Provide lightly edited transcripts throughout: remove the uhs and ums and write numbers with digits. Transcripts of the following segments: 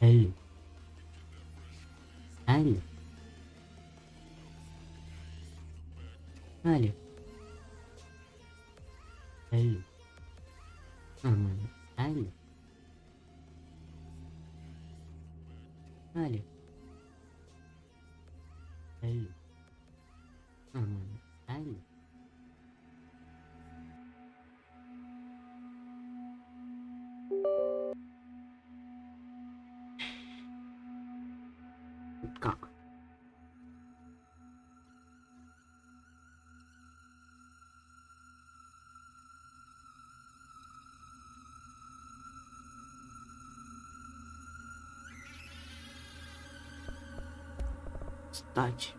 Алло. Алло. Алло. Алло. Нормально. Алло. Алло. Алло. Нормально. Алло. Как? Кстати.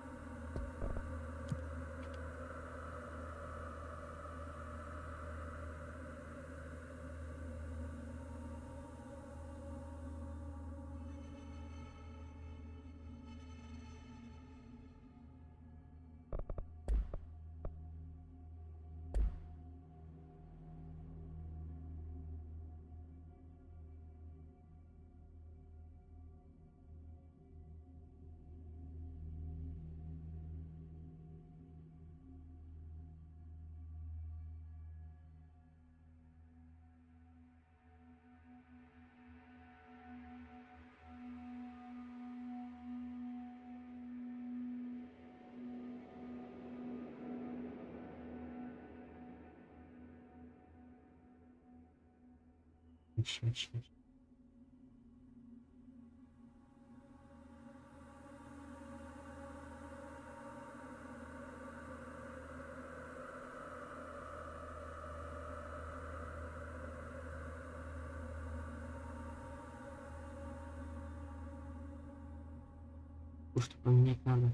Чуть-чуть. Что поменять надо?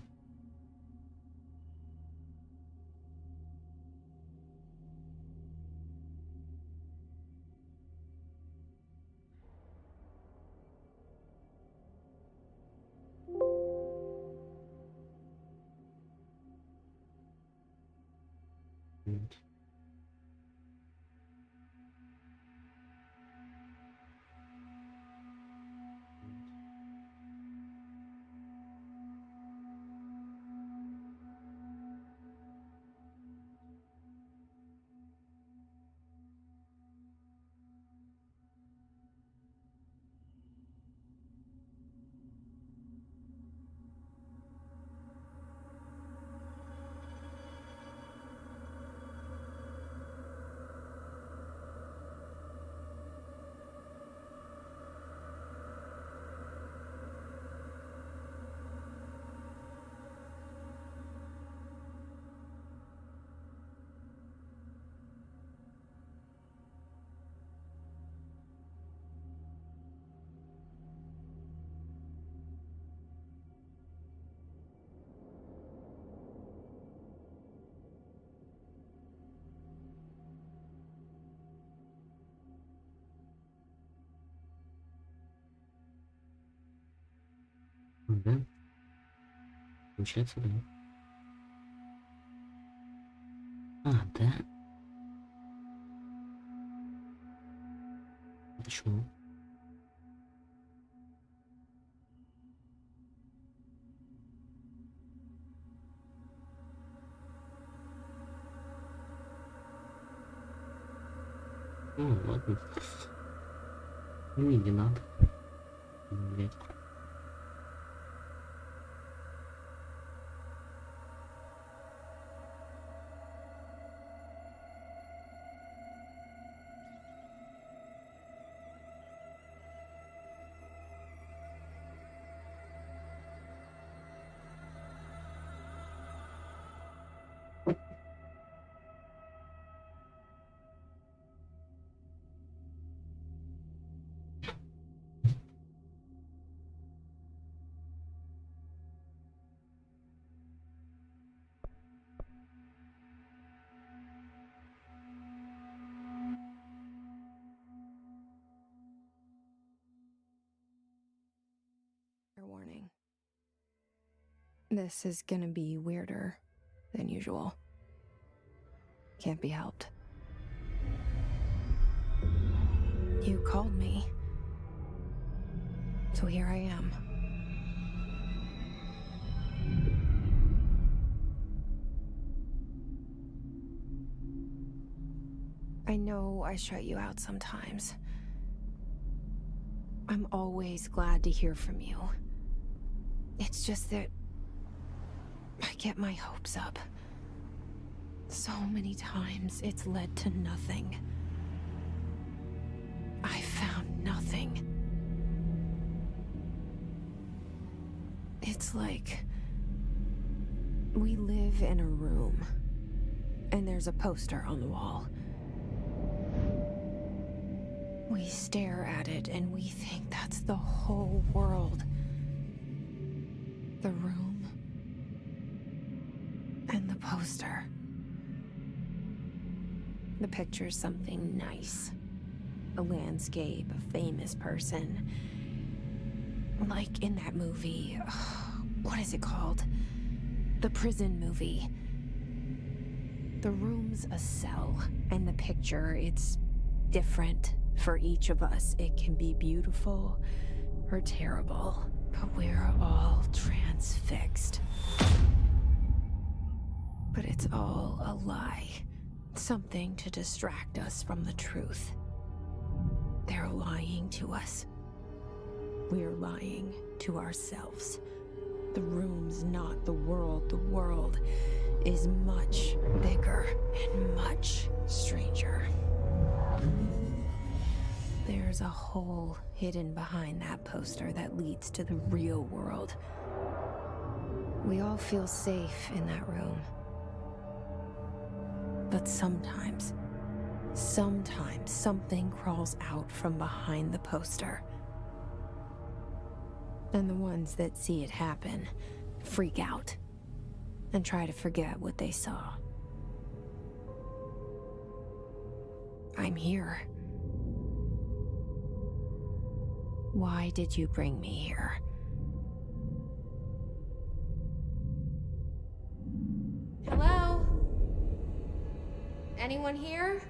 Нет. Да? Получается, да. Да? Почему? Ладно. Ну и не надо. Блять. Warning. This is gonna be weirder than usual. Can't be helped. You called me. So here I am. I know I shut you out sometimes. I'm always glad to hear from you. It's just that I get my hopes up. So many times it's led to nothing. I found nothing. It's like we live in a room, and there's a poster on the wall. We stare at it and we think that's the whole world. The room and the poster. The picture's something nice. A landscape, a famous person. Like in that movie, what is it called? The prison movie. The room's a cell, and the picture, it's different for each of us. It can be beautiful or terrible, but we're all transfixed. But it's all a lie. Something to distract us from the truth. They're lying to us. We're lying to ourselves. The room's not the world. The world is much bigger and much stranger. There's a hole hidden behind that poster that leads to the real world. We all feel safe in that room. But sometimes something crawls out from behind the poster. And the ones that see it happen freak out and try to forget what they saw. I'm here. Why did you bring me here? Hello? Anyone here?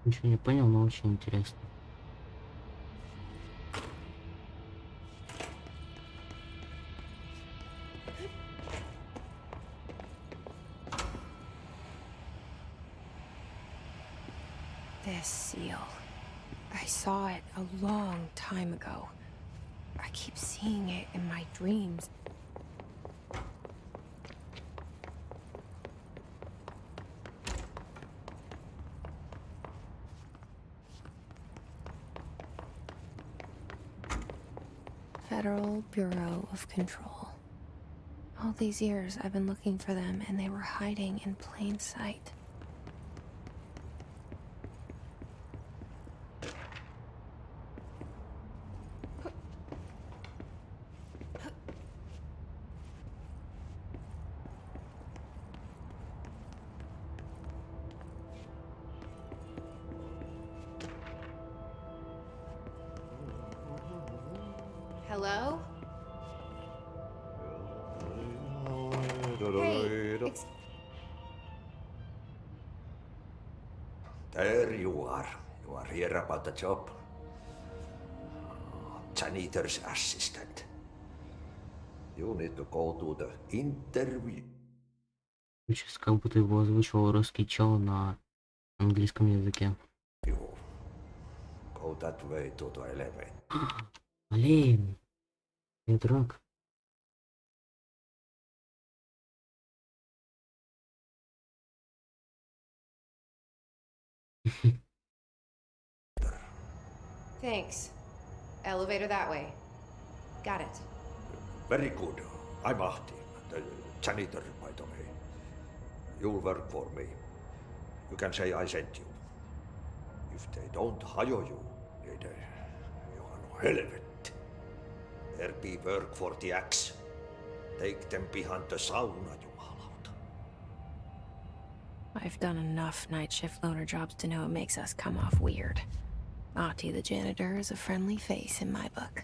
Ничего не понял, но очень интересно. This seal. I saw it a long time ago. I keep seeing it in my dreams. Federal Bureau of Control. All these years I've been looking for them and they were hiding in plain sight. Hello? Hey, There you are. You are here about the job. Janitor's assistant. You need to go to the interview. Сейчас как будто его озвучивал русский чел на английском языке. Go that way to the 11. Блин, я дурак. Thanks. Elevator that way. Got it. Very good. I'm Ahti, the janitor, by the way. You'll work for me. You can say I sent you. If they don't hire you, either you are no helvet. There be work for the axe. Take them behind the sauna, jumalauta. I've done enough night shift loner jobs to know it makes us come off weird. Ahti the janitor is a friendly face in my book.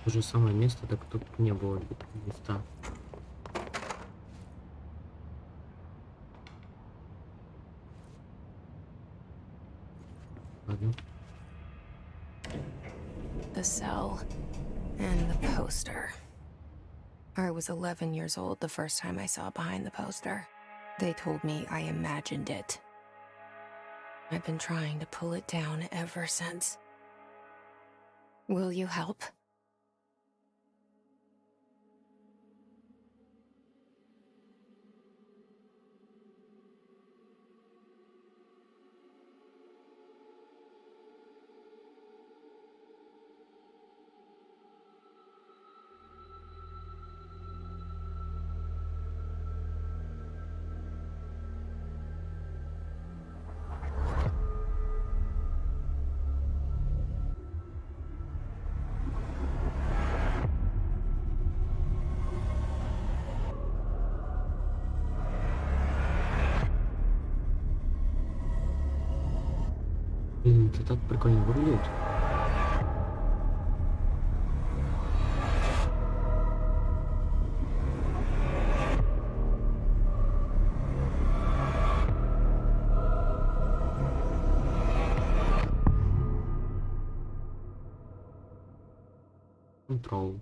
То же самое место, так тут не было места. Ладно. The cell and the poster. I was 11 years old the first time I saw behind the poster. They told me I imagined it. I've been trying to pull it down ever since. Will you help? Блин, это так прикольно выглядит. Control.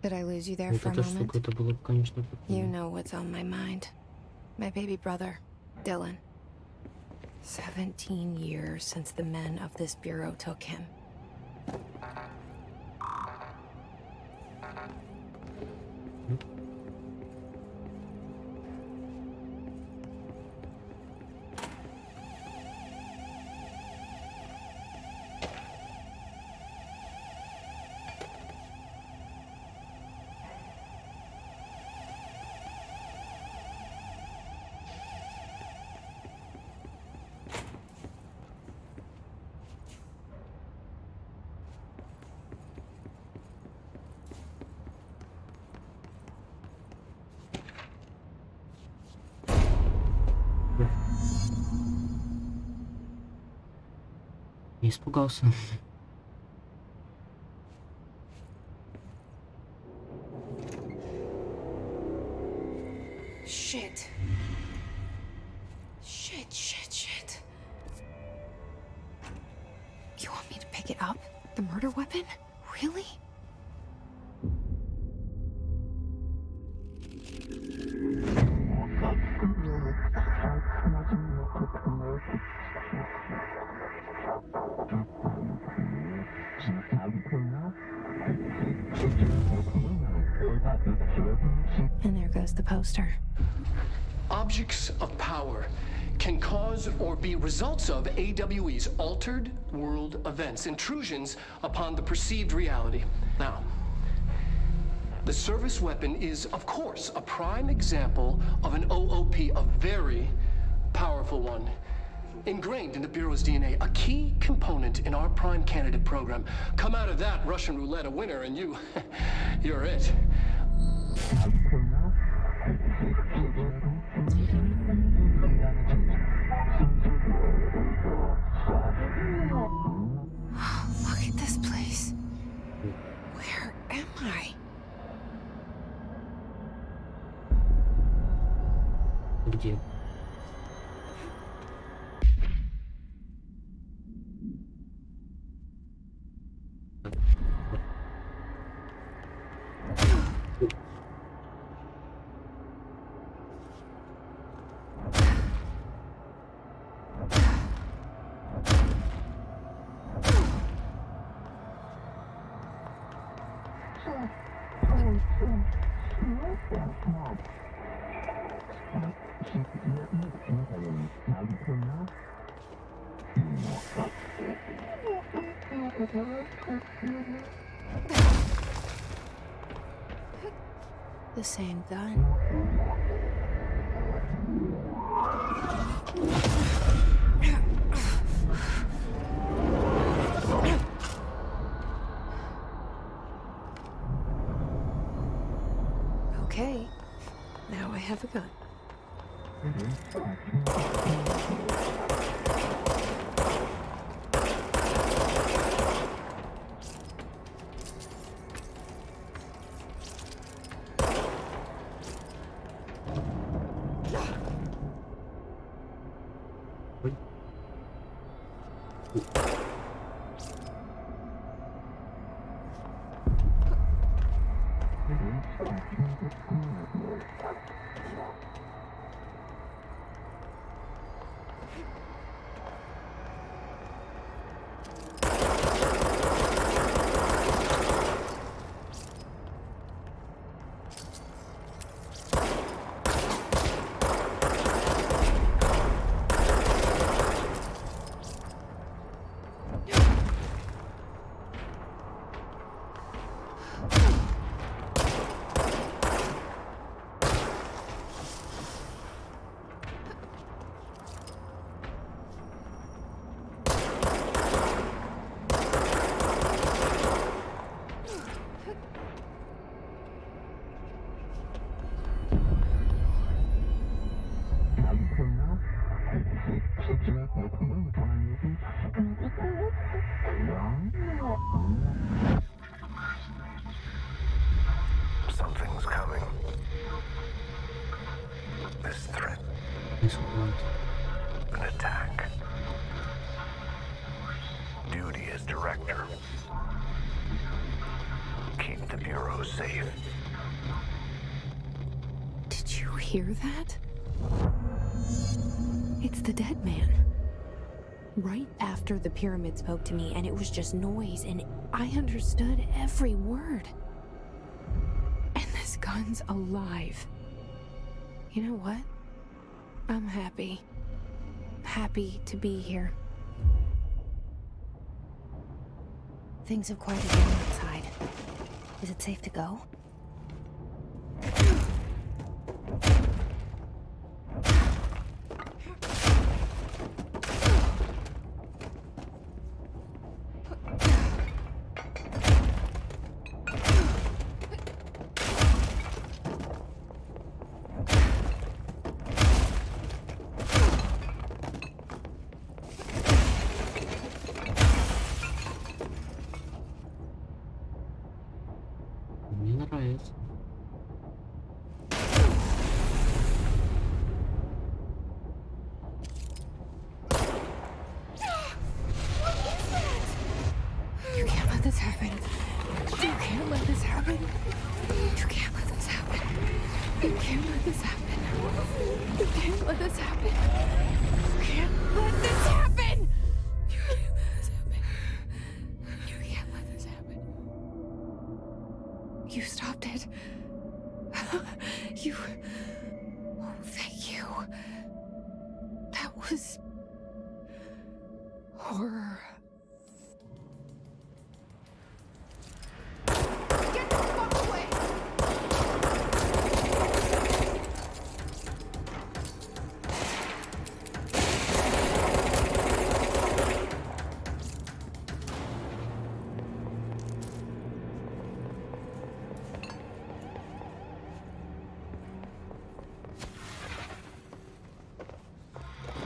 Did I lose you there Вот for a эта moment? штука, это было, конечно, You прикольно. know what's on my mind. My baby brother, Dylan. 17 years since the men of this bureau took him. Не испугался. Shit. Shit. You want me to pick it up? The murder weapon? Really? And there goes the poster. Objects of power can cause or be results of AWE's altered world events, intrusions upon the perceived reality. Now, the service weapon is, of course, a prime example of an OOP, a very powerful one. Ingrained in the Bureau's DNA, a key component in our prime candidate program. Come out of that Russian roulette a winner and you're it. Look at this place. Where am I? Где? The same gun. Okay, now I have a gun. Something's coming. This threat, This what? an attack. Duty as director. Keep the Bureau safe. Did you hear that? It's the dead man. Right after the pyramid spoke to me, and it was just noise, and I understood every word. And this gun's alive. You know what? I'm happy. Happy to be here. Things have quieted down outside. Is it safe to go? Мне нравится. You can't let this happen. You can't let this happen. You can't let this happen. You can't let this happen. You can't let this happen. You can't let this happen. You can't let this happen. You can't let this happen. You stopped it. You... Oh, thank you. That was... horror. Get the fuck away!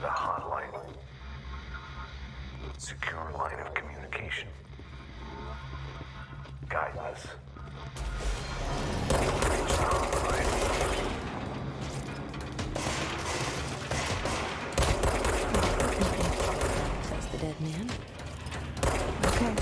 The hotline. Secure line of communication. Guide us. Says the dead man. Okay.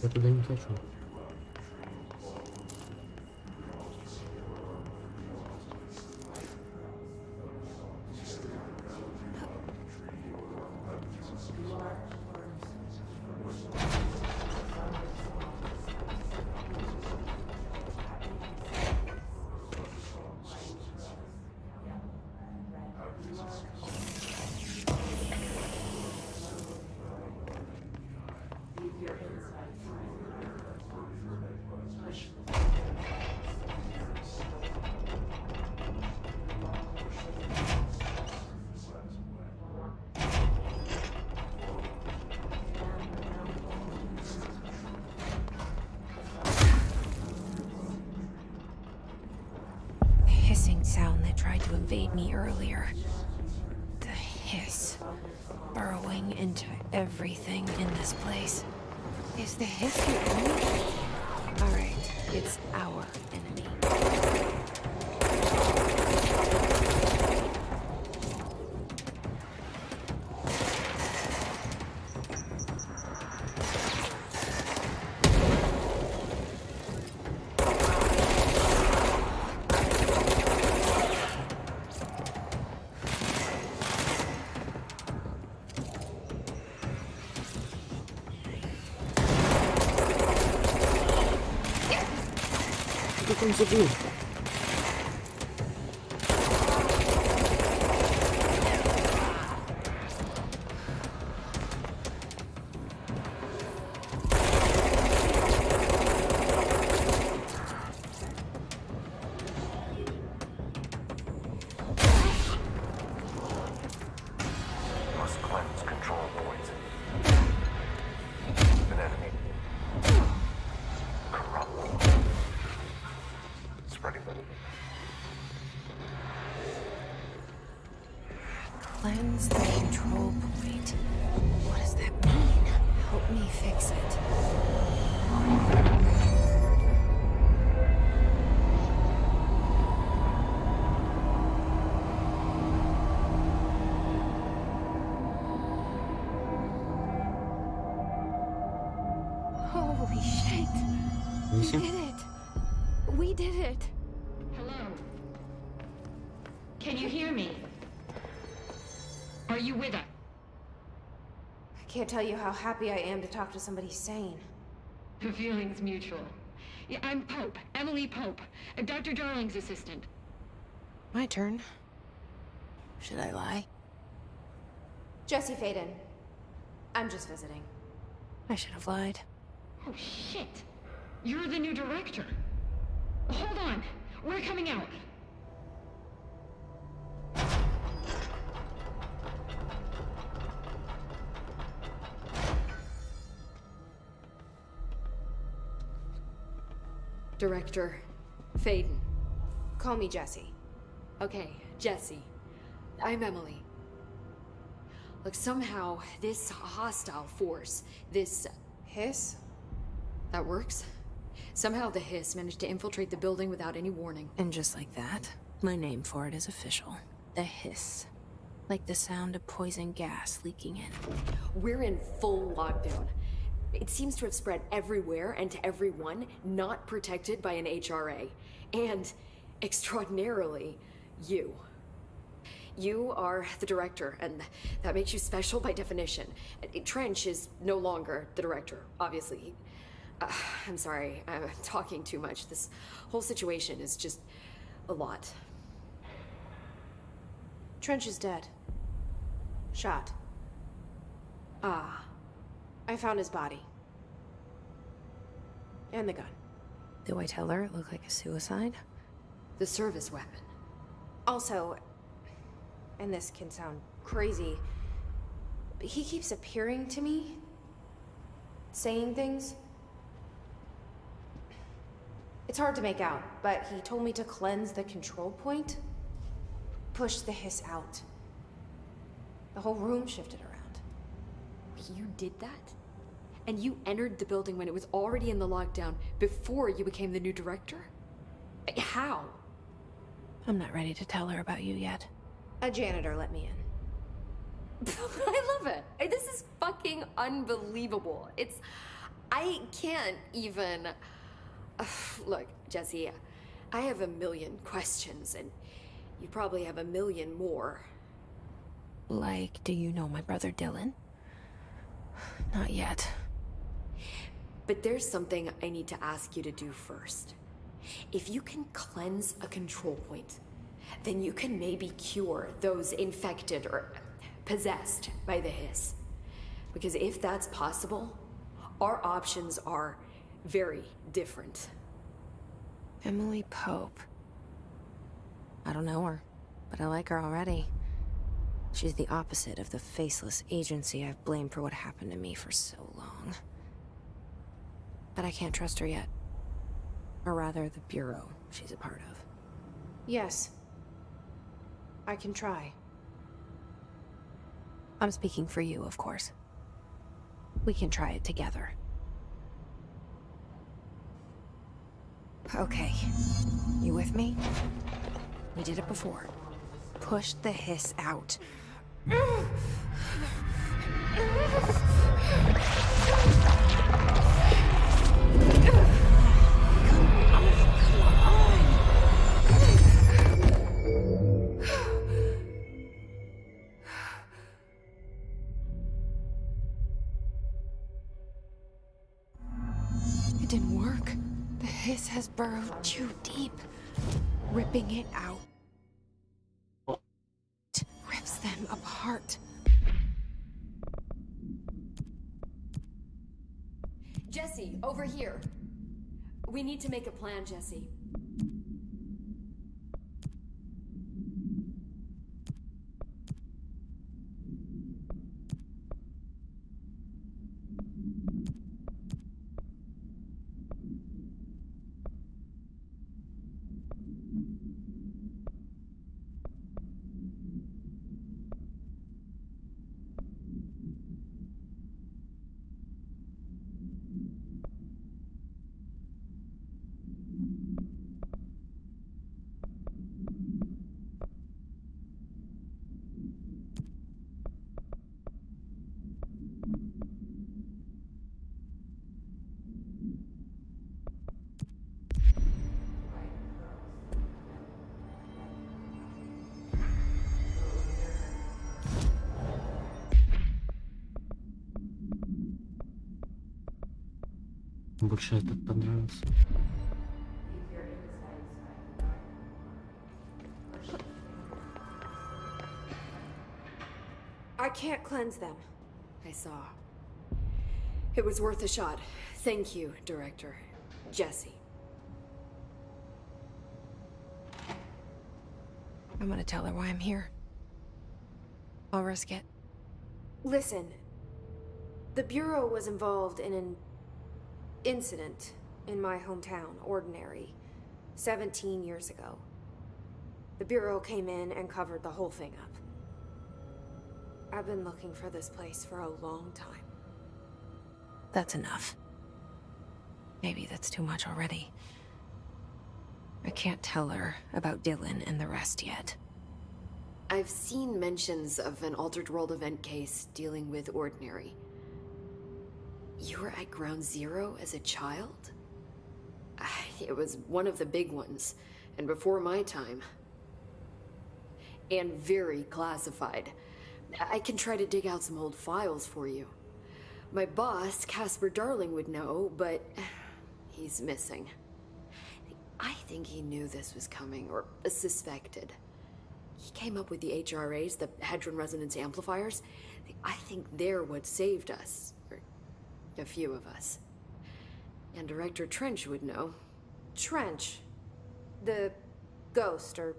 Я туда не хочу. Hissing sound that tried to invade me earlier. The hiss. Burrowing into everything in this place. Is the hiss the enemy? Alright, it's our enemy. Как он забыл? Must cleanse control points. An enemy. Corrupt. Spreading the... Cleanse the control point. What does that mean? Help me fix it. Holy shit! We Миссия? did it! We did it! Hello? Can you hear me? Are you with us? I can't tell you how happy I am to talk to somebody sane. The feeling's mutual. Yeah, I'm Pope, Emily Pope, Dr. Darling's assistant. My turn. Should I lie? Jesse Faden. I'm just visiting. I should have lied. Oh, shit. You're the new director. Hold on. We're coming out. Director Faden. Call me Jesse. Okay, Jesse. I'm Emily. Look, somehow this hostile force, this... Hiss? that works? Somehow the hiss managed to infiltrate the building without any warning. And just like that, my name for it is official. The hiss. Like the sound of poison gas leaking in. We're in full lockdown. It seems to have spread everywhere and to everyone not protected by an HRA. And, extraordinarily, you. You are the director, and that makes you special by definition. Trench is no longer the director, obviously. I'm sorry, I'm talking too much. This whole situation is just a lot. Trench is dead. Shot. Ah, I found his body. And the gun. Do I tell her it looked like a suicide? the service weapon. Also, and this can sound crazy, but he keeps appearing to me, saying things. It's hard to make out, but he told me to cleanse the control point, push the hiss out. The whole room shifted around. You did that? And you entered the building when it was already in the lockdown before you became the new director? How? I'm not ready to tell her about you yet. A janitor let me in. I love it. This is fucking unbelievable. I can't even... Look, Jesse, I have a million questions, and you probably have a million more. Like, do you know my brother Dylan? Not yet. But there's something I need to ask you to do first. If you can cleanse a control point, then you can maybe cure those infected or possessed by the hiss. Because if that's possible, our options are very different. Emily Pope. I don't know her, but I like her already. She's the opposite of the faceless agency I've blamed for what happened to me for so long. But I can't trust her yet. Or rather, the bureau she's a part of. Yes. I can try. I'm speaking for you, of course. We can try it together. Okay. You with me? We did it before. Push the hiss out. It didn't work. The hiss has burrowed too deep. Ripping it out rips them apart. Jesse, over here. We need to make a plan, Jesse. Больше этот понравился. I can't cleanse them. I saw. It was worth a shot. Thank you, Director. Jesse. I'm gonna tell her why I'm here. I'll risk it. Listen. The Bureau was involved in an incident in my hometown, Ordinary, 17 years ago. The Bureau came in and covered the whole thing up. I've been looking for this place for a long time. That's enough. Maybe that's too much already. I can't tell her about Dylan and the rest yet. I've seen mentions of an Altered World event case dealing with Ordinary. You were at Ground Zero as a child? It was one of the big ones, and before my time. And very classified. I can try to dig out some old files for you. My boss, Casper Darling, would know, but he's missing. I think he knew this was coming, or suspected. He came up with the HRAs, the Hadron Resonance Amplifiers. I think they're what saved us. Or a few of us. And Director Trench would know. Trench. The ghost, or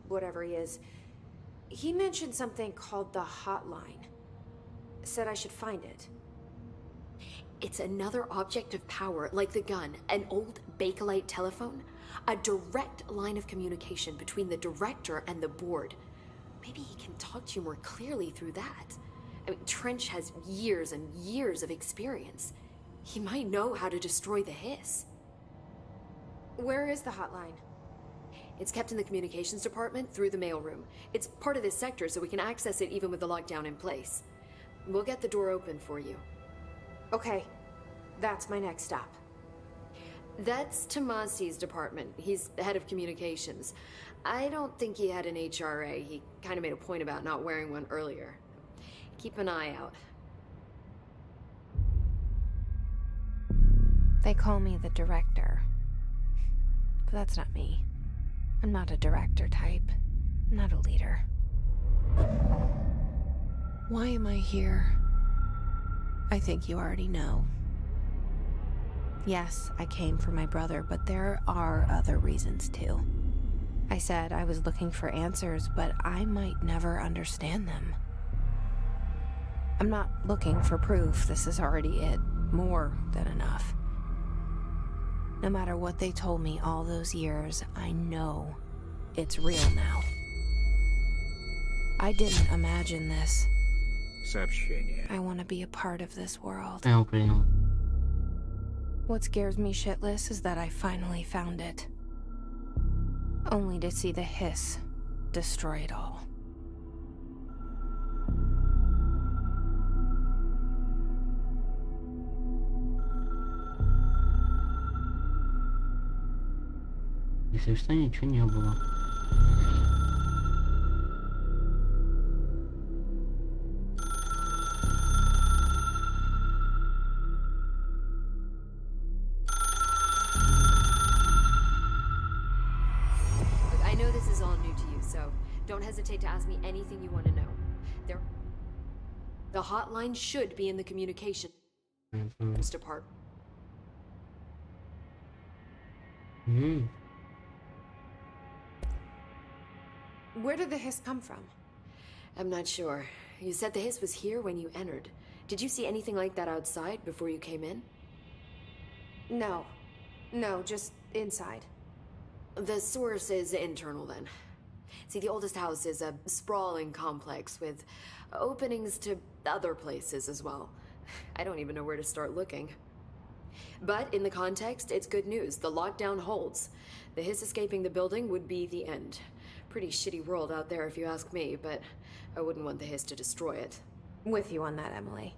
whatever he is. He mentioned something called the hotline. Said I should find it. It's another object of power, like the gun, an old Bakelite telephone. A direct line of communication between the director and the board. Maybe he can talk to you more clearly through that. I mean, Trench has years and years of experience. He might know how to destroy the hiss. Where is the hotline? It's kept in the communications department through the mailroom. It's part of this sector, so we can access it even with the lockdown in place. We'll get the door open for you. Okay. That's my next stop. That's Tomasi's department. He's the head of communications. I don't think he had an HRA. He kind of made a point about not wearing one earlier. Keep an eye out. They call me the director. But that's not me. I'm not a director type. I'm not a leader. Why am I here? I think you already know. Yes, I came for my brother, but there are other reasons too. I said I was looking for answers, but I might never understand them. I'm not looking for proof. This is already it. More than enough. No matter what they told me all those years, I know it's real now. I didn't imagine this. I want to be a part of this world. Я принял. What scares me shitless is that I finally found it. Only to see the hiss destroy it all. Если что, ничего не было. I know this is all new to you, so don't hesitate to ask me anything you want to know. The hotline should be in the communications department. Where did the hiss come from? I'm not sure. You said the hiss was here when you entered. Did you see anything like that outside before you came in? No. No, just inside. The source is internal then. See, the oldest house is a sprawling complex with openings to other places as well. I don't even know where to start looking. But in the context, it's good news. The lockdown holds. The hiss escaping the building would be the end. Pretty shitty world out there if you ask me, but I wouldn't want the hiss to destroy it. With you on that, Emily.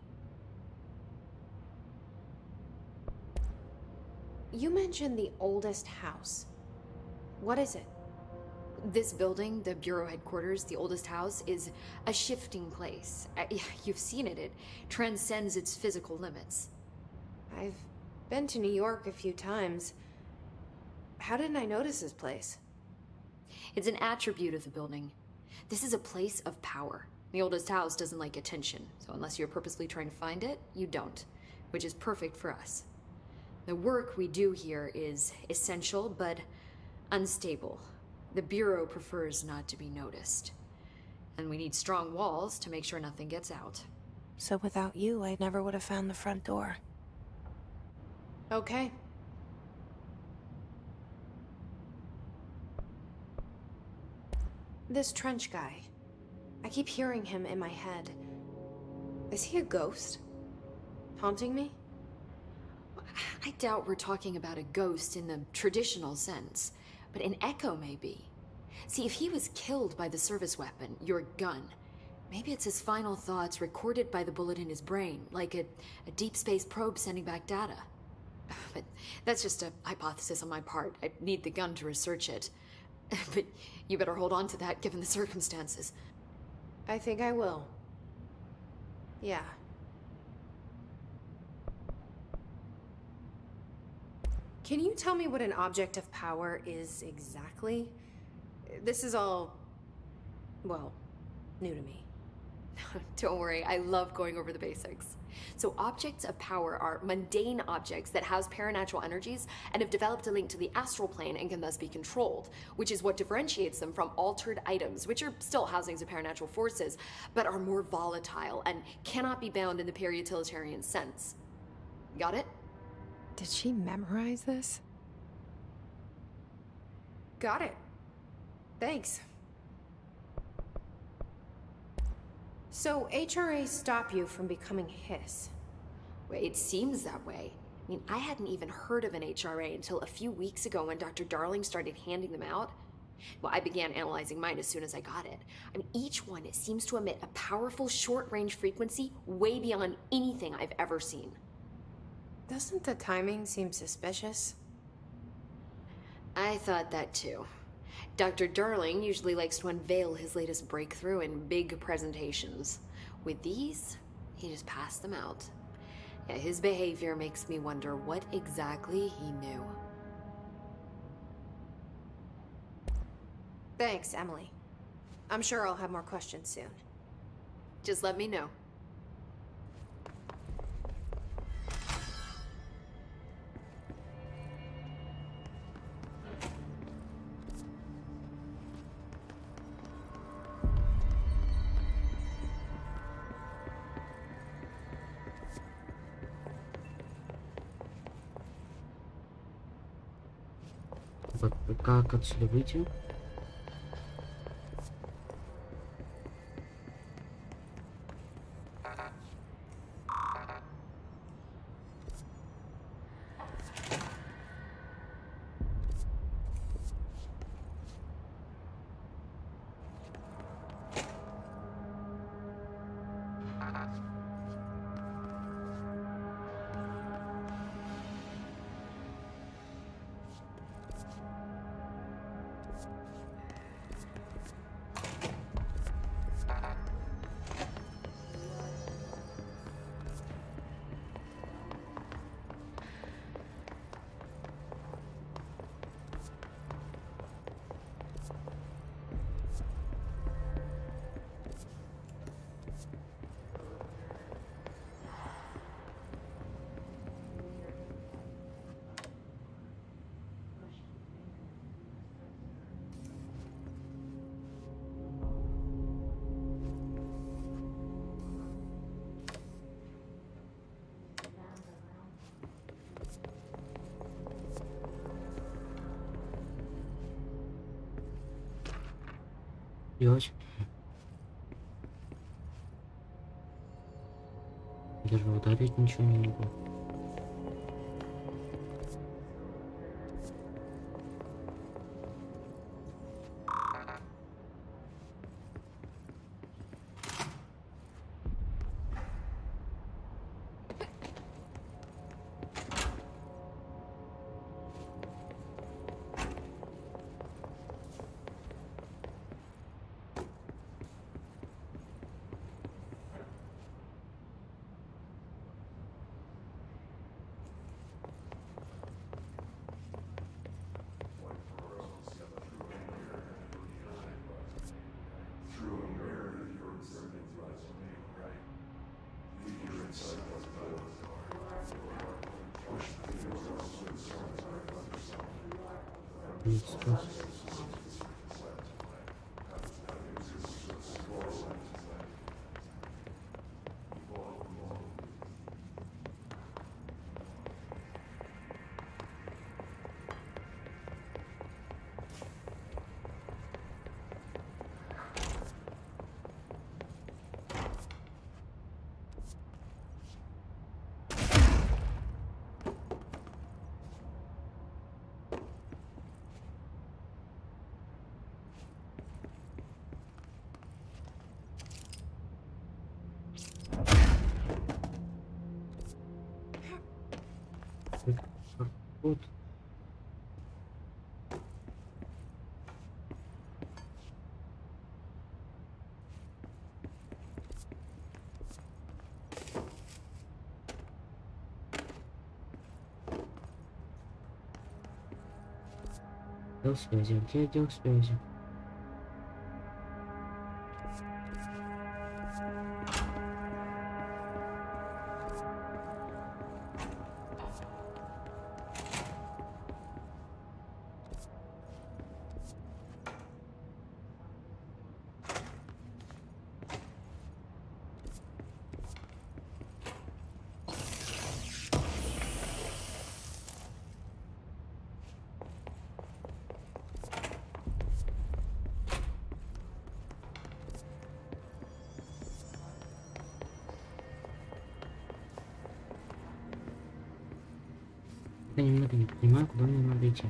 You mentioned the oldest house. What is it? This building, the Bureau headquarters, the oldest house, is a shifting place. You've seen it. It transcends its physical limits. I've been to New York a few times. How didn't I notice this place? It's an attribute of the building. This is a place of power. The oldest house doesn't like attention, so unless you're purposely trying to find it, you don't, which is perfect for us. The work we do here is essential, but unstable. The Bureau prefers not to be noticed. And we need strong walls to make sure nothing gets out. So without you, I never would have found the front door. Okay. This trench guy. I keep hearing him in my head. Is he a ghost? Haunting me? I doubt we're talking about a ghost in the traditional sense, but an echo maybe. See, if he was killed by the service weapon, your gun, maybe it's his final thoughts recorded by the bullet in his brain, like a deep space probe sending back data. But that's just a hypothesis on my part. I'd need the gun to research it. But you better hold on to that given the circumstances. I think I will. Yeah. Can you tell me what an object of power is exactly? This is all, well, new to me. Don't worry, I love going over the basics. So objects of power are mundane objects that house paranatural energies and have developed a link to the astral plane and can thus be controlled, which is what differentiates them from altered items, which are still housings of paranatural forces, but are more volatile and cannot be bound in the peri-utilitarian sense. Got it? Did she memorize this? Got it. Thanks. So, HRAs stop you from becoming hiss? Well, it seems that way. I mean, I hadn't even heard of an HRA until a few weeks ago when Dr. Darling started handing them out. Well, I began analyzing mine as soon as I got it. I mean, each one seems to emit a powerful short-range frequency way beyond anything I've ever seen. Doesn't the timing seem suspicious? I thought that too. Dr. Darling usually likes to unveil his latest breakthrough in big presentations. With these, he just passed them out. Yeah, his behavior makes me wonder what exactly he knew. Thanks, Emily. I'm sure I'll have more questions soon. Just let me know. Как отсюда выйти? Делать. Даже ударить ничего не могу. Вот. Отдел связи. Где отдел связи? Я немного не понимаю, куда мне надо идти.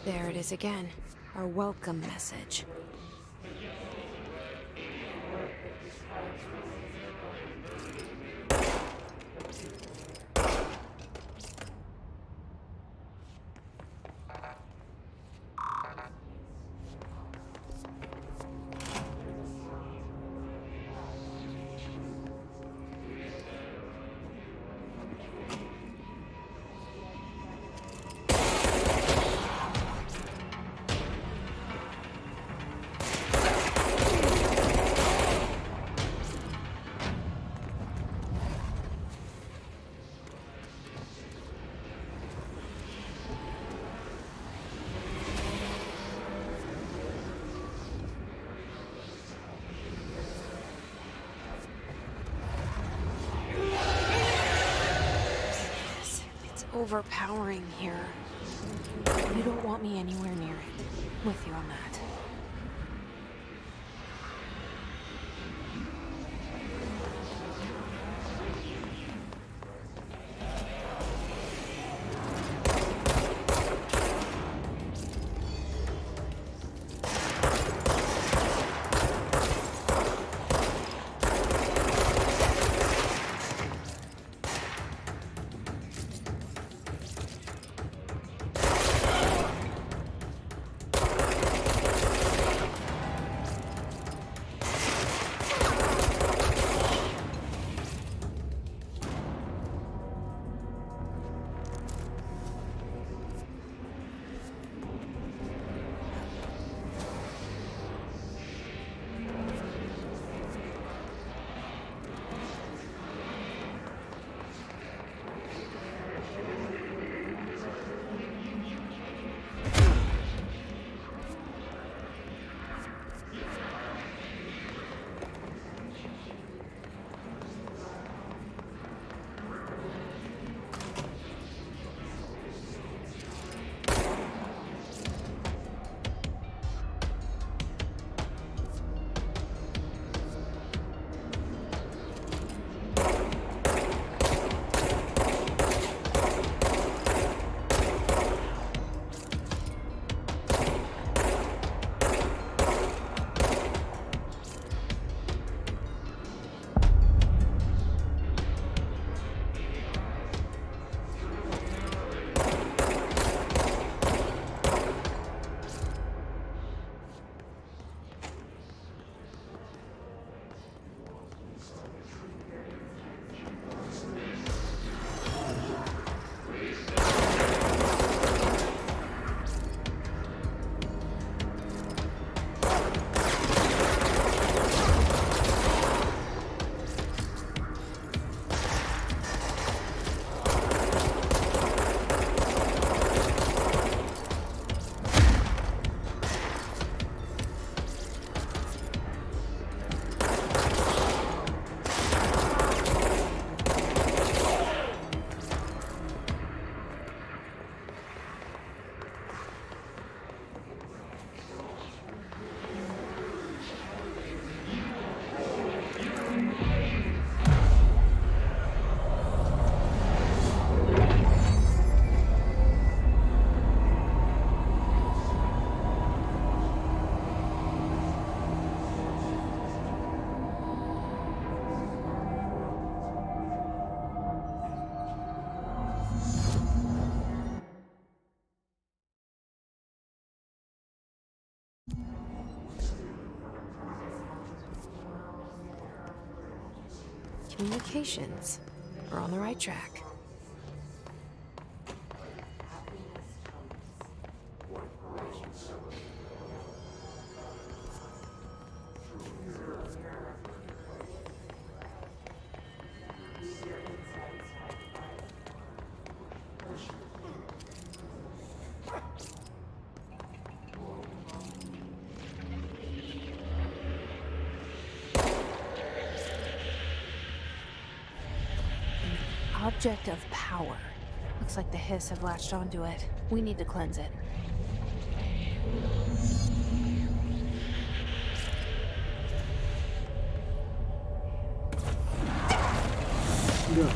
There it is again. Our welcome message. Overpowering here. You don't want me anywhere near it. With you on that. Communications. We're on the right track. Object of power. Looks like the hiss have latched onto it. We need to cleanse it. Yeah.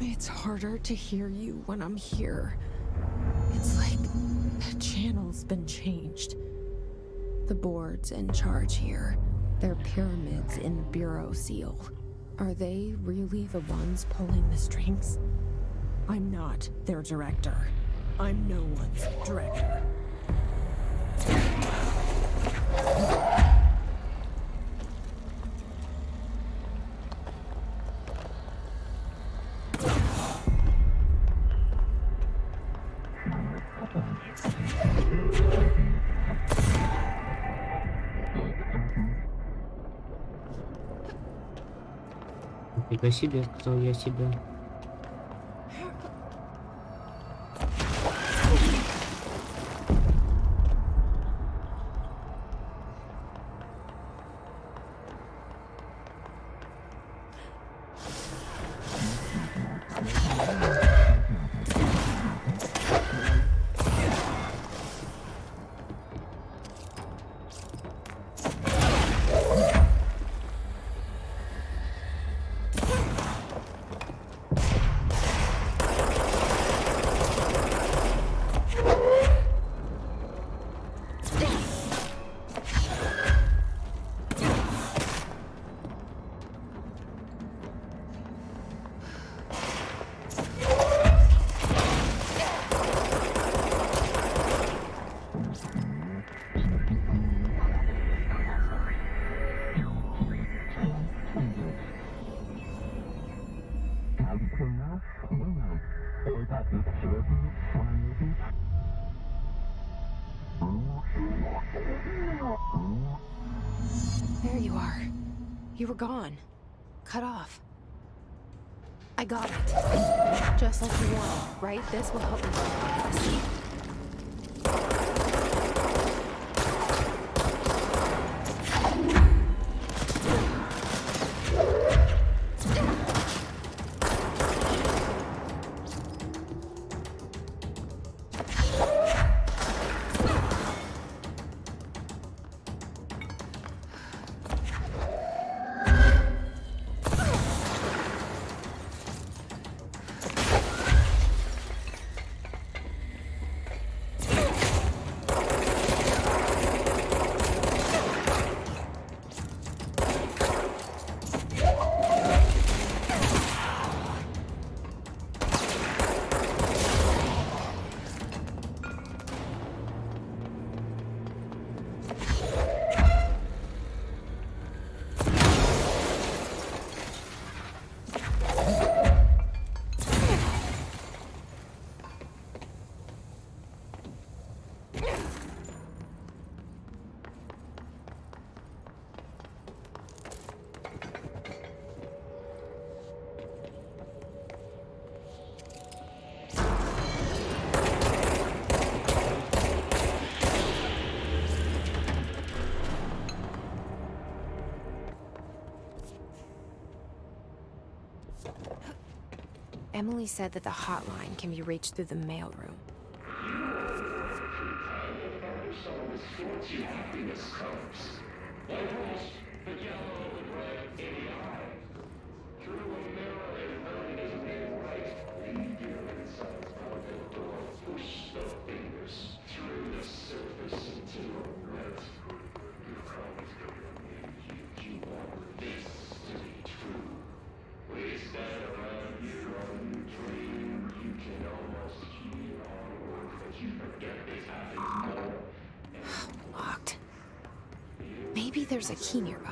It's harder to hear you when I'm here. It's like the channel's been changed. The board's in charge here. They're pyramids in the Bureau seal. Are they really the ones pulling the strings? I'm not their director. I'm no one's director. Нифига себе, сказал я себе. There you are. You were gone. Cut off. I got it. Just like you wanted, right? This will help me get this. Emily said that the hotline can be reached through the mailroom. Locked. Maybe there's a key nearby.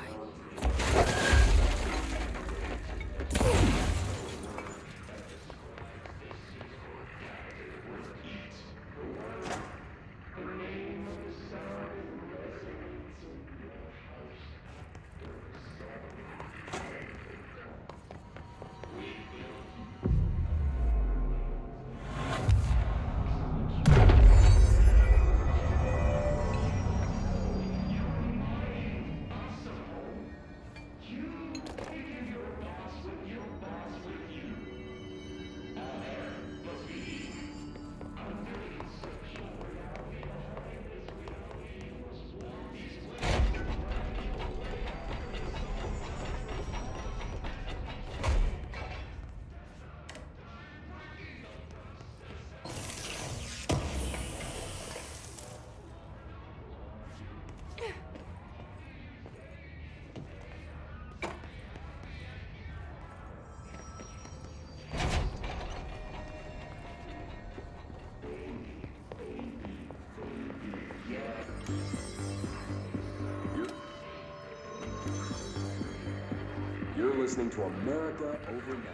listening to America Overnight,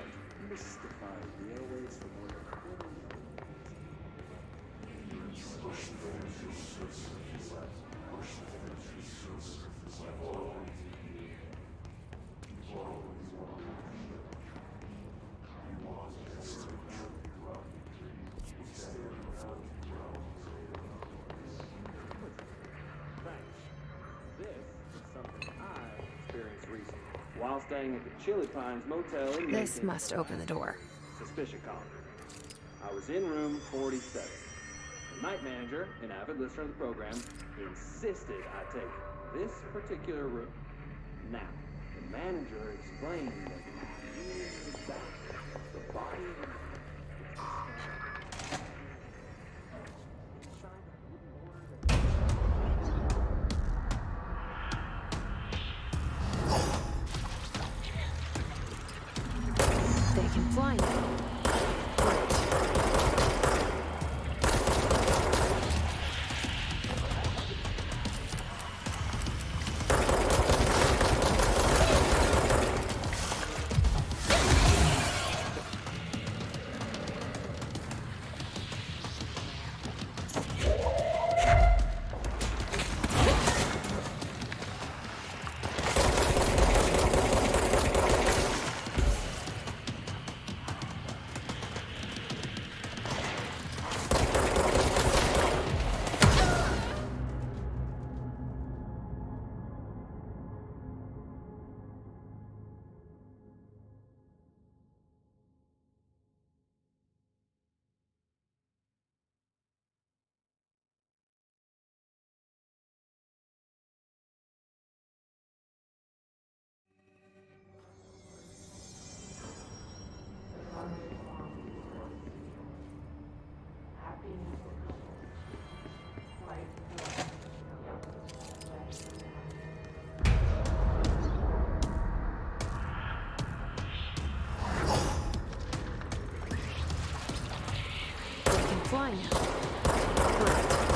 mystifying the airwaves for more than 40 while staying at the Chili Pines Motel in This Macon. must open the door. Suspicion call. I was in room 47. The night manager, an avid listener of the program, insisted I take this particular room. Now, the manager explained that the body They can fly now. Great. Fly now. Great.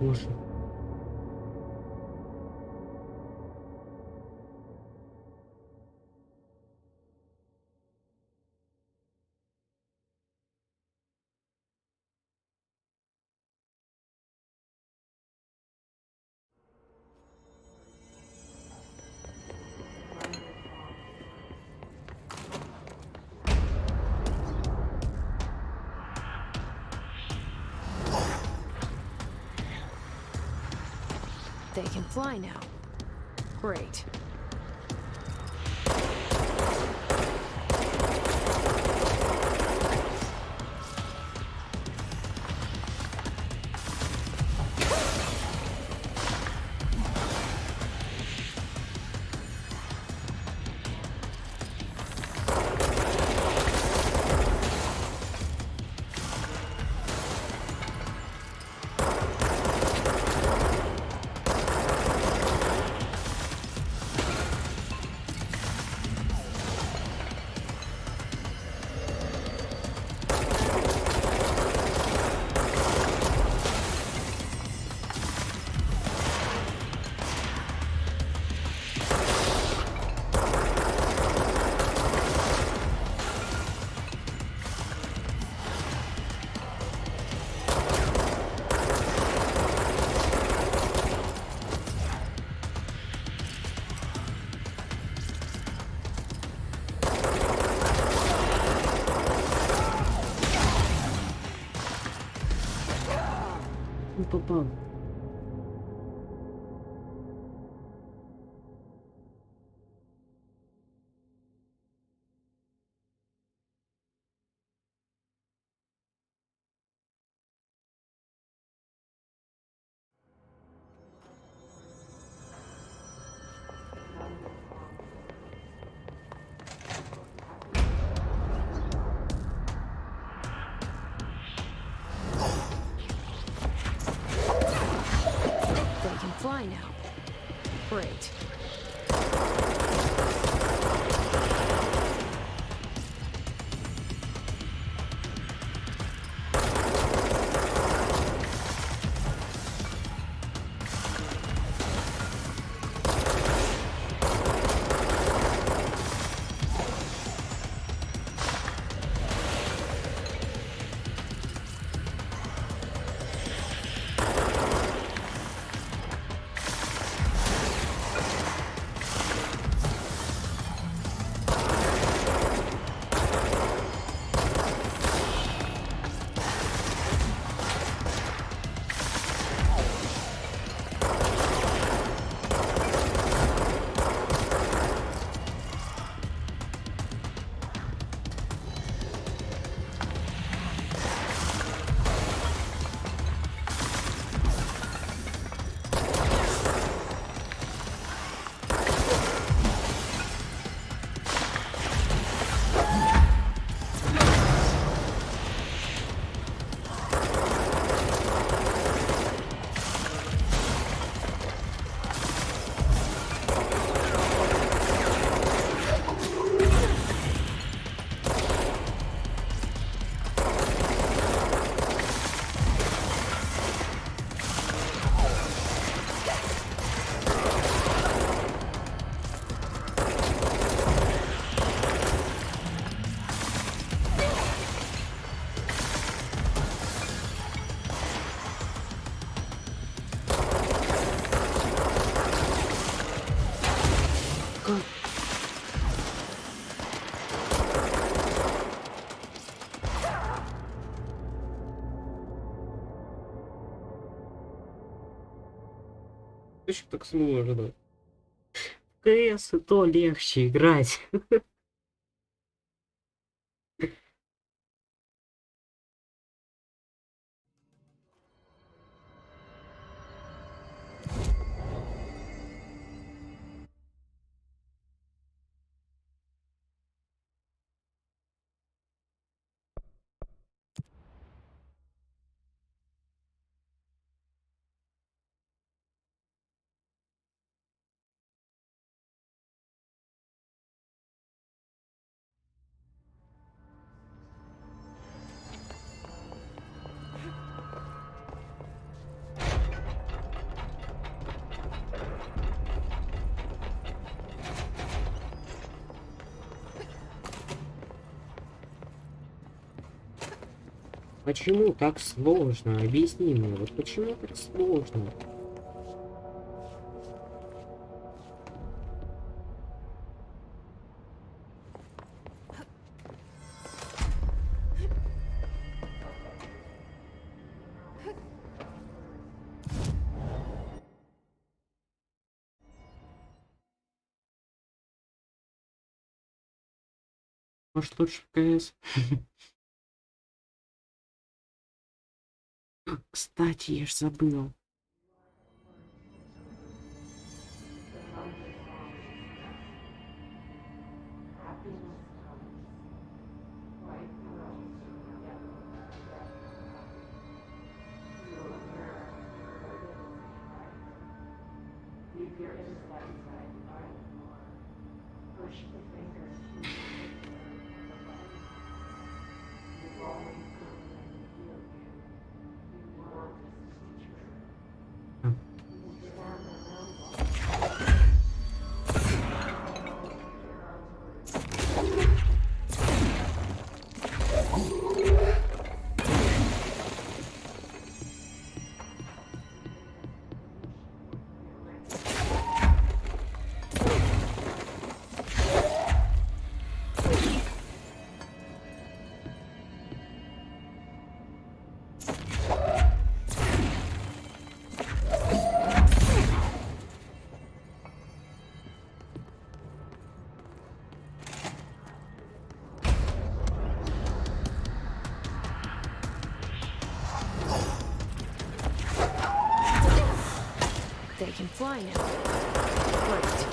Боже. They can fly now. Great. Не попал. fly now. Great. Еще так сложно. В КС и то легче играть. Почему так сложно? Объясни мне, вот почему так сложно? Может лучше в КС? Кстати, я ж забыл. They can fly now. Great.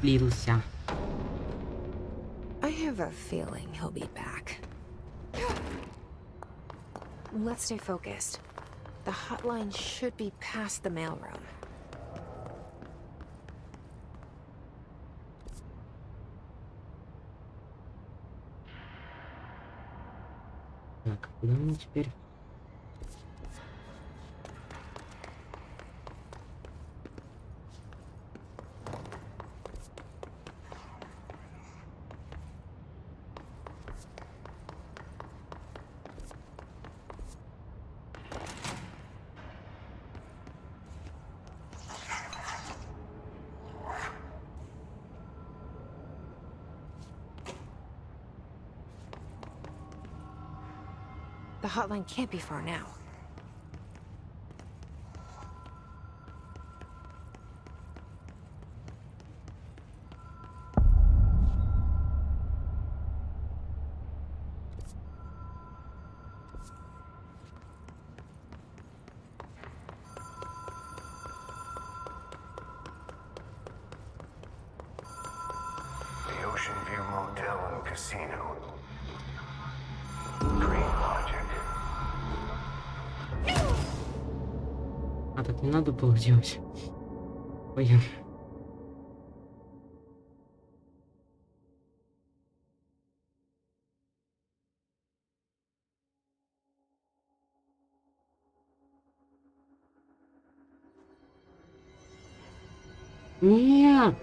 слился. I have a feeling he'll be back. Let's stay focused. The hotline should be past the mailroom. Так, куда мне теперь? The hotline can't be far now. The Ocean View Motel and Casino. Green Logic. А так не надо было делать. Ой. Нет.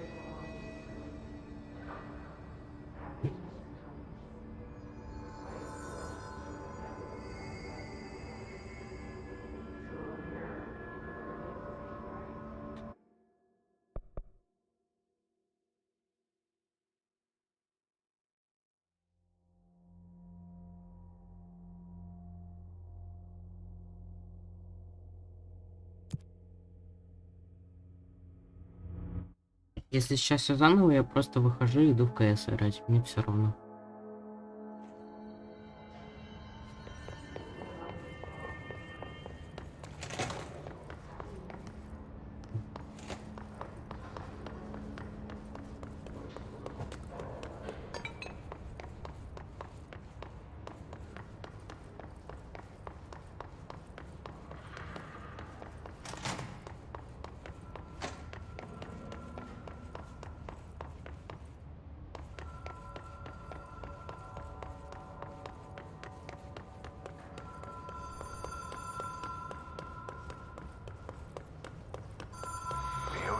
Если сейчас все заново, я просто выхожу и иду в КС играть. Мне все равно.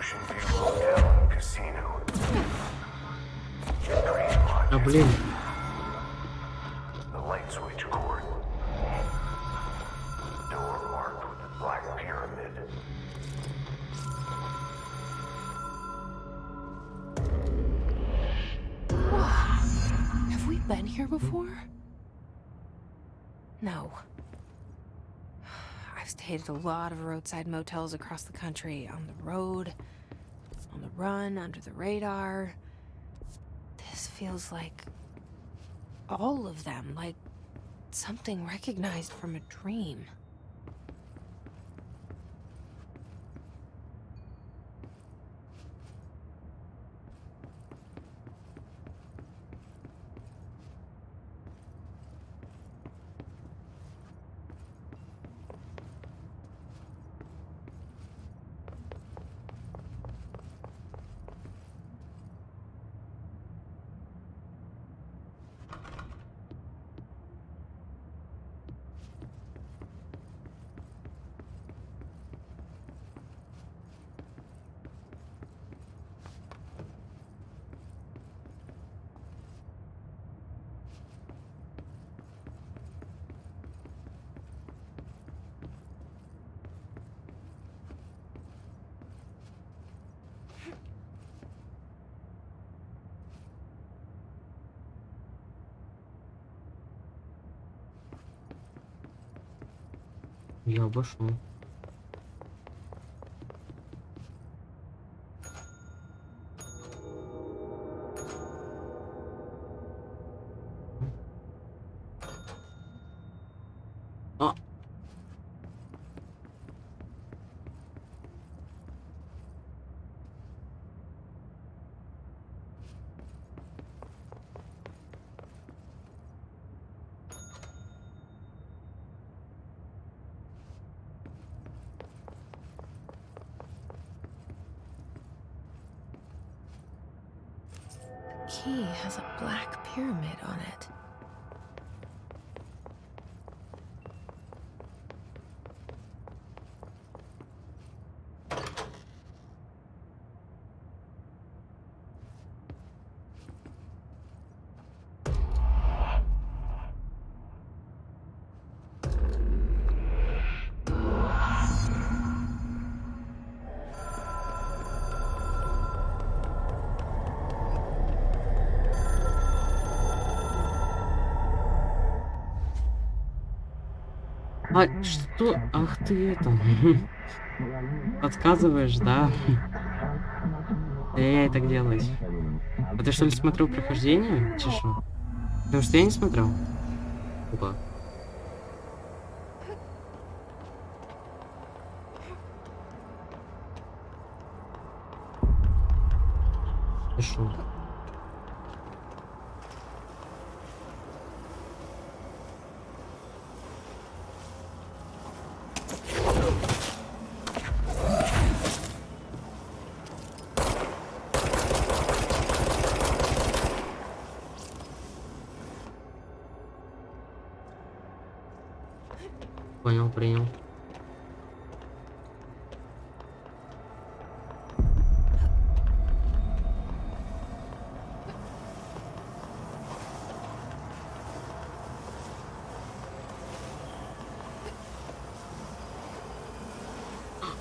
Ocean View Motel and Casino. Green А Logic. блин. The light switch cord. Door marked with the black pyramid. Have we been here before? No. I've stayed at a lot of roadside motels across the country, on the road, on the run, under the radar. This feels like all of them, like something recognized from a dream. Я обошел. А. key has a black pyramid on it. А что? Ах ты это. Подсказываешь, да? Я так делать. А ты что ли смотрел прохождение? Чешу. Потому что я не смотрел. Опа. Чешу. Понял, принял.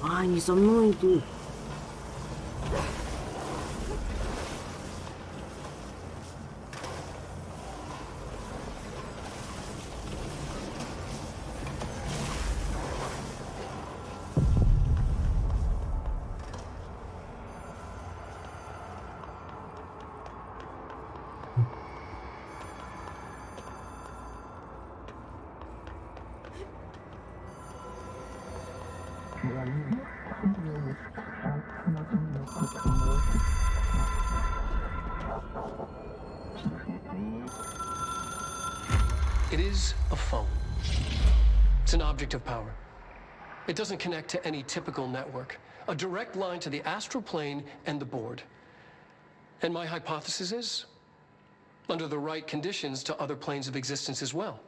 А, они за мной идут. It is a phone. It's an object of power. It doesn't connect to any typical network. A direct line to the astral plane and the board. And my hypothesis is, under the right conditions, to other planes of existence as well.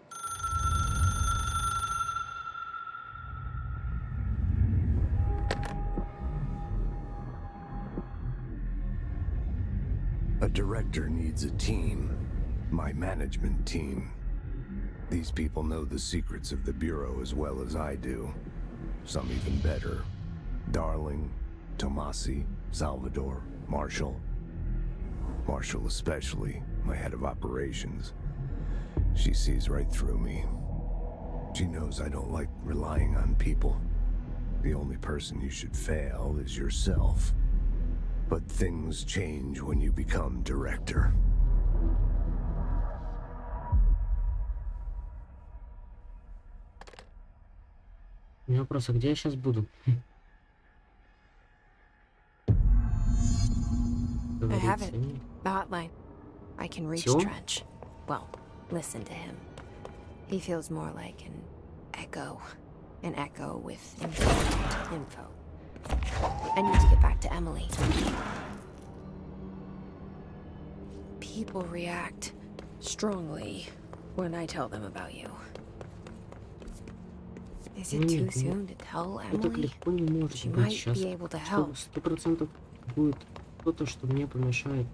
A director needs a team. My management team. These people know the secrets of the Bureau as well as I do. Some even better. Darling, Tomasi, Salvador, Marshall. Marshall especially, my head of operations. She sees right through me. She knows I don't like relying on people. The only person you should fail is yourself. But things change when you become director. У меня вопрос, а где я сейчас буду? I have it. The hotline. I can reach Всё? Trench. Well, listen to him. He feels more like an echo. An echo with important info. I need to get back to Emily. People react strongly when I tell them about you. Is it too soon to tell Ну так Emily? легко не может She быть might сейчас. be able to Что help. 100% будет кто-то, что мне помешает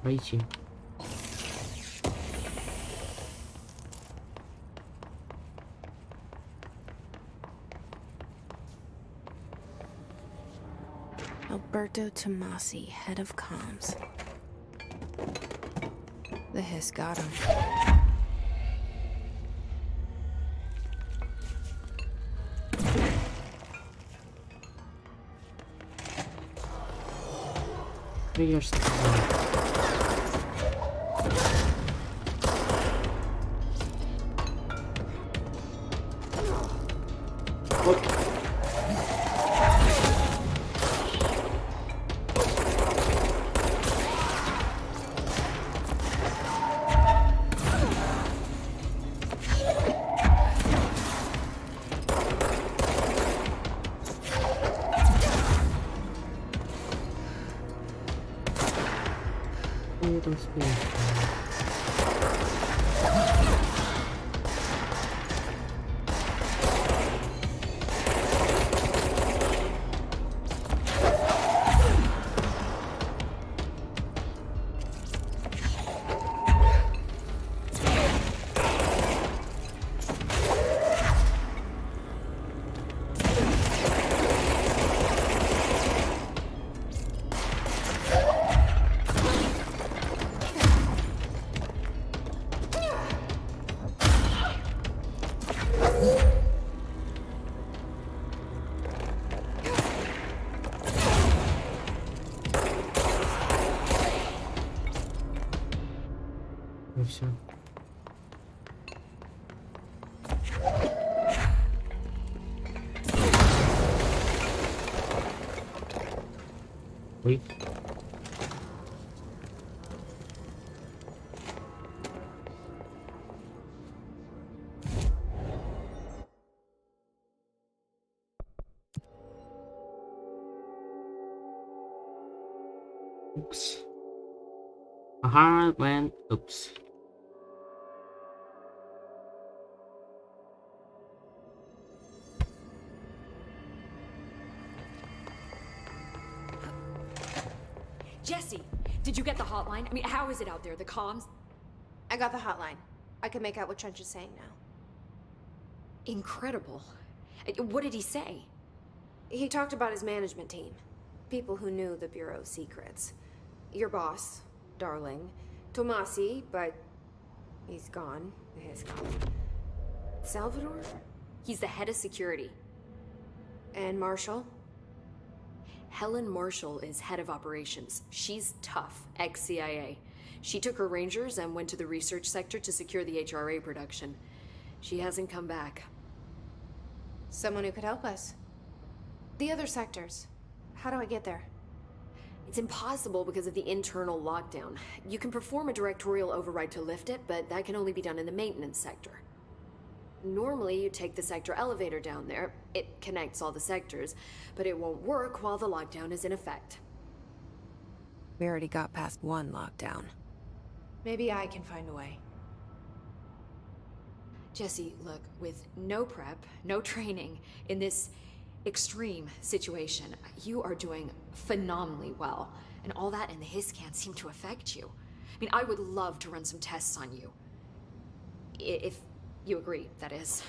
пройти. Alberto Tomasi, head of comms. The hiss got him. Я ж сказал. Вот. они там стоят? И все. Ой. Oops. Aha, man. Oops. Jesse, did you get the hotline? I mean, how is it out there? The comms? I got the hotline. I can make out what Trench is saying now. Incredible. What did he say? He talked about his management team. People who knew the Bureau's secrets. Your boss, Darling. Tomasi, but he's gone. He's gone. Salvador? He's the head of security. And Marshall? Helen Marshall is head of operations. She's tough, ex-CIA. She took her Rangers and went to the research sector to secure the HRA production. She hasn't come back. Someone who could help us. The other sectors. How do I get there? It's impossible because of the internal lockdown. You can perform a directorial override to lift it, but that can only be done in the maintenance sector. Normally, you take the sector elevator down there. It connects all the sectors, but it won't work while the lockdown is in effect. We already got past one lockdown. Maybe I can find a way. Jesse, look, with no prep, no training, in this extreme situation, you are doing phenomenally well. And all that and the hiss can't seem to affect you. I mean, I would love to run some tests on you. If you agree, that is.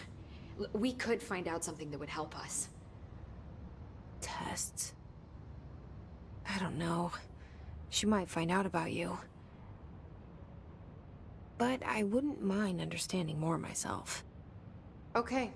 We could find out something that would help us. Tests? I don't know. She might find out about you. But I wouldn't mind understanding more myself. Okay.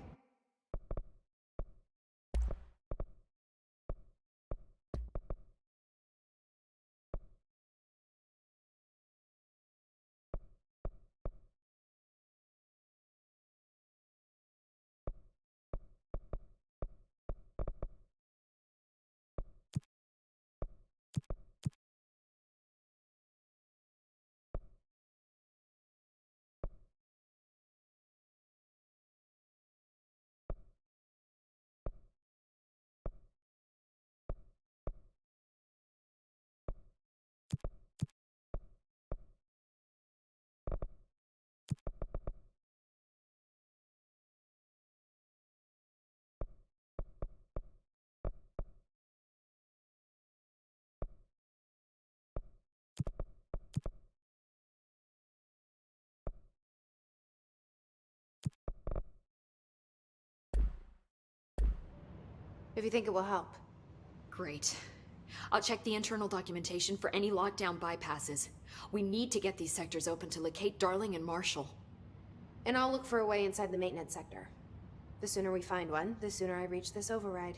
If you think it will help. Great. I'll check the internal documentation for any lockdown bypasses. We need to get these sectors open to locate Darling and Marshall. And I'll look for a way inside the maintenance sector. The sooner we find one, the sooner I reach this override.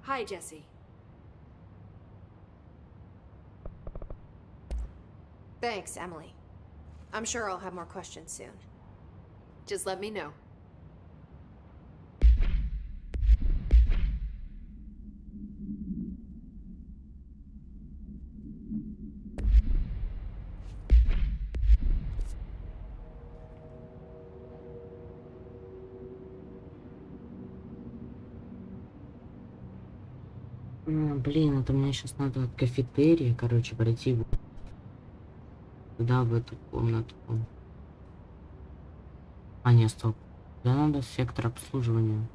Hi, Jesse. Thanks, Emily. I'm sure I'll have more questions soon. Just let me know. Блин, это мне сейчас надо от кафетерия, короче, пройти туда, в эту комнату. А, нет, стоп. Да, надо в сектор обслуживания.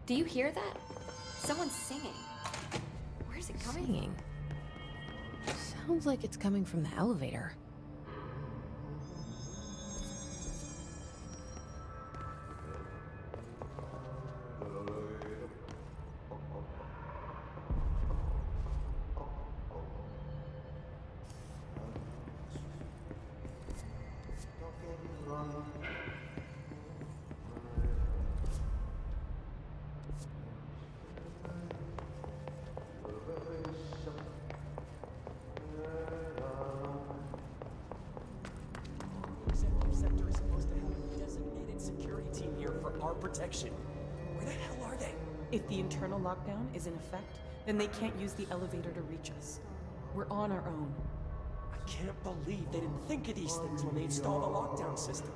Do you hear that? Someone's singing. Where's it coming? Singing. Sounds like it's coming from the elevator. Sector is supposed to have a designated security team here for our protection. Where the hell are they? If the internal lockdown is in effect, then they can't use the elevator to reach us. We're on our own. I can't believe they didn't think of these things when they installed the lockdown system.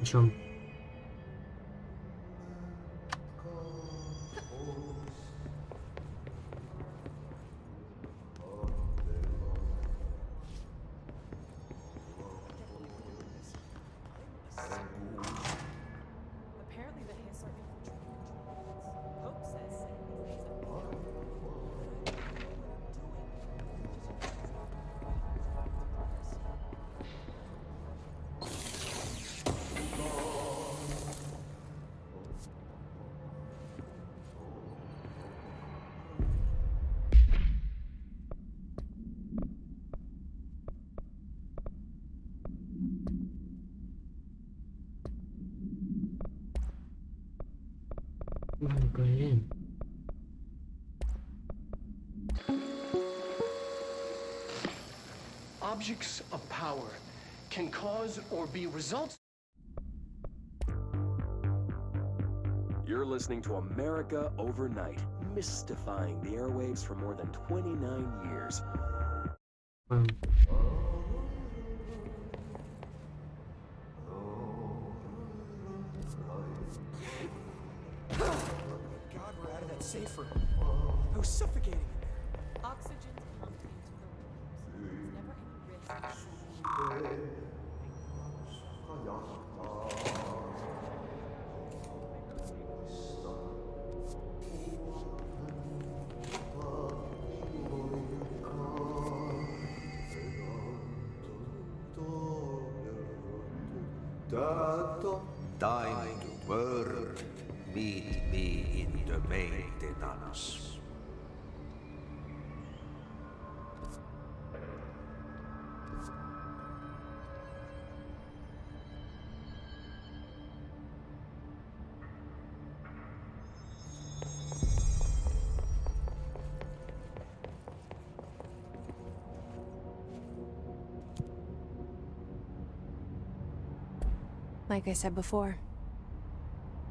О чем? Apparently the Hiss are infiltrating. Pope says Блин. Objects of power can cause or be results. You're listening to America Overnight, mystifying the airwaves for more than 29 years. God, we're out of that safe room. I was suffocating in there. oxygen's pumped into the rooms. There's never any risk. Time to work. Meet me in the maintenance. Like I said before,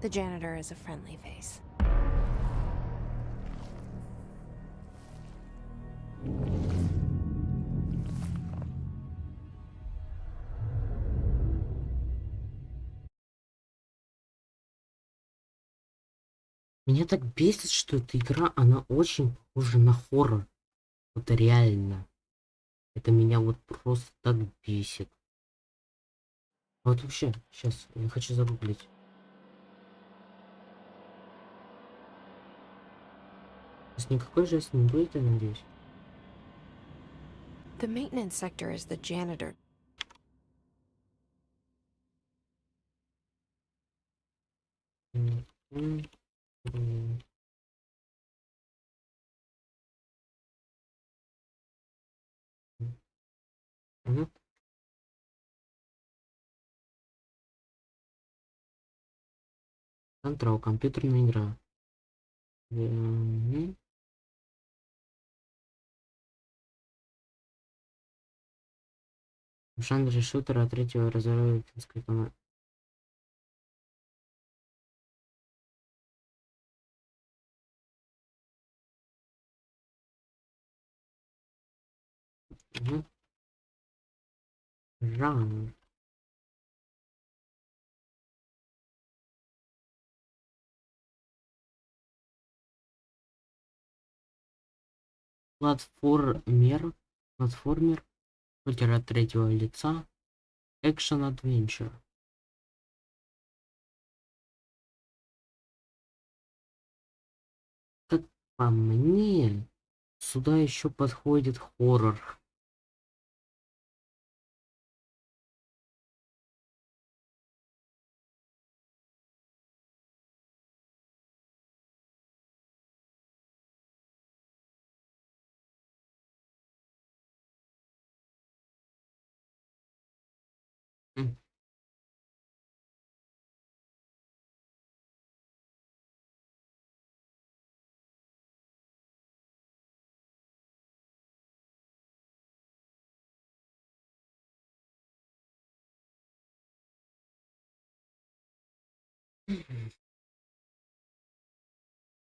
the janitor is a friendly face. Меня так бесит, что эта игра, она очень похожа на хоррор. Вот реально. Это меня вот просто так бесит. Вот вообще, сейчас я хочу загуглить. Сейчас никакой жести не будет, я надеюсь. The maintenance sector is the janitor. Мгм. Контрол, компьютерная игра. Мгм. В жанре шутера от третьего разряда финской команды. Мгм. Жанр. Платформер. Платформер. Шутер от третьего лица. Экшен адвенчер. Как по мне, сюда еще подходит хоррор. М.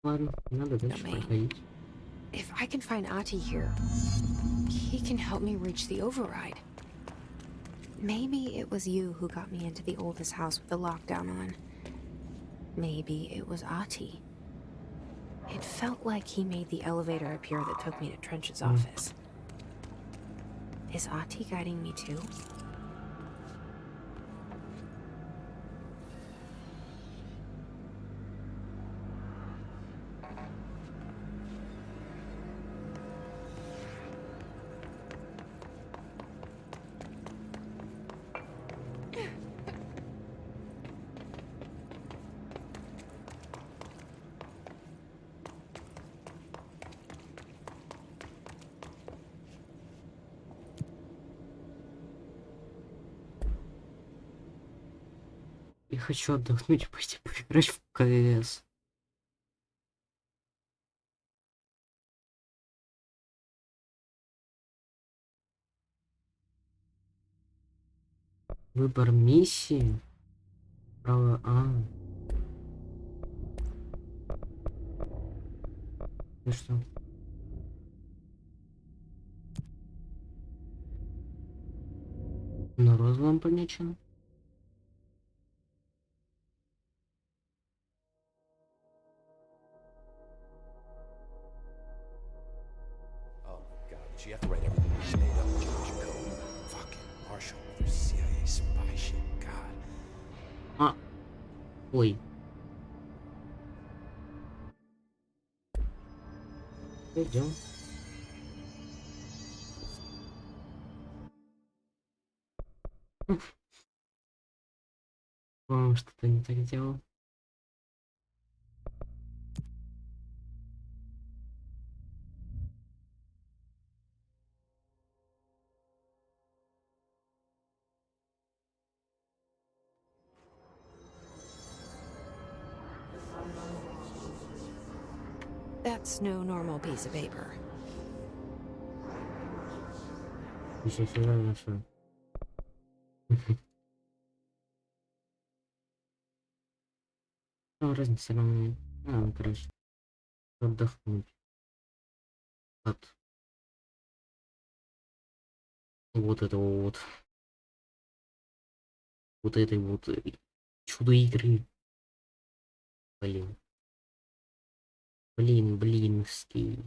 Ладно, надо дальше Domain. проходить. If I can find Ati here, he can help me reach the override. Maybe it was you who got me into the oldest house with the lockdown on. Maybe it was Ati. It felt like he made the elevator appear that took me to Trench's office. Is Ati guiding me too? Я хочу отдохнуть и пойти поиграть в КС. Выбор миссии. Право. Ну что? На розовом помечено. Oh my god, did you have to write everything you made up Georgia code? Fucking Marshall with their CIA spy shit, god. Ой. Идем. По-моему, что-то не так делал. That's no normal piece of paper. Еще сюда нашел. Ну, разница равно. Короче. Отдохнуть. От вот этого вот. Вот этой вот чудо игры. Блин. Блинский.